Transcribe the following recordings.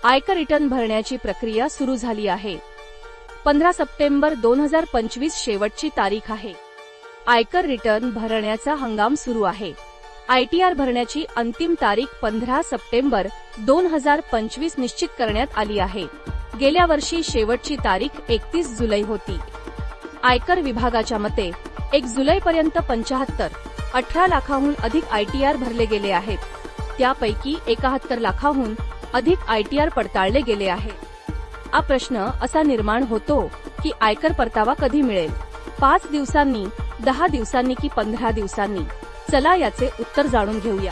आयकर रिटर्न भरण्याची प्रक्रिया सुरू झाली आहे. 15 सप्टेंबर 2025 शेवटची तारीख आहे. आयकर रिटर्न भरण्याचा हंगाम सुरू आहे. आयटीआर भरण्याची अंतिम तारीख 15 सप्टेंबर 2025 निश्चित करण्यात आली आहे. गेल्या वर्षी शेवटची तारीख 31 जुलै होती. आयकर विभागाच्या मते 1 जुलैपर्यंत 18 लाखांहून अधिक आयटीआर भरले गेले आहेत. त्यापैकी 71 लाखांहून अधिक आयटीआर पडताळले गेले आहे. हा प्रश्न असा निर्माण होतो की आयकर परतावा कधी मिळेल? 5 दिवसांनी, 10 दिवसांनी की 15 दिवसांनी? चला याचे उत्तर जाणून घेऊया.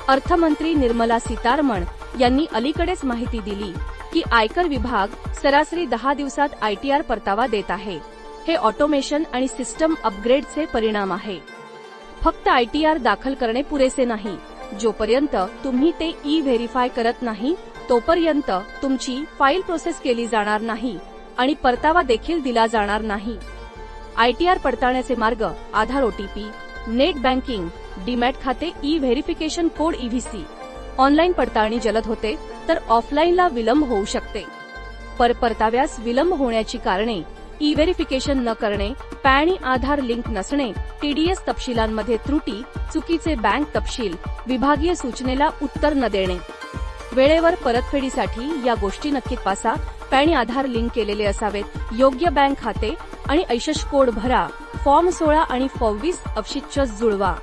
अर्थमंत्री निर्मला सीतारमण यांनी अलीकडेच माहिती दिली की आयकर विभाग सरासरी 10 दिवसात आयटीआर परतावा देत आहे. हे ऑटोमेशन आणि सिस्टम अपग्रेडचे परिणाम आहे. फक्त आयटीआर दाखल करणे पुरेसे नाही. जोपर्यंत तुम्ही ते ई-व्हेरिफाय करत नाही तोपर्यंत तुमची फाईल प्रोसेस केली जाणार नाही आणि परतावा देखील दिला जाणार नाही. आयटीआर पडताळण्याचे मार्ग: आधार, ओटीपी, नेट बँकिंग, डीमॅट खाते, ई-व्हेरिफिकेशन कोड ईव्हीसी. ऑनलाईन पडताळणी जलद होते तर ऑफलाईनला विलंब होऊ शकते. परताव्यास विलंब होण्याची कारणे: ई-व्हेरिफिकेशन न करणे, पॅन आणि आधार लिंक नसणे, टीडीएस तपशिलांमध्ये त्रुटी, चुकीचे बँक तपशील, विभागीय सूचनेला उत्तर न देणे. वेळेवर परतफेडीसाठी या गोष्टी नक्की तपासा. पॅन आणि आधार लिंक केलेले असावेत. योग्य बँक खाते आणि ऐशश कोड भरा. फॉर्म 16 आणि फॉर्म 20 अवशिष्ट जुळवा.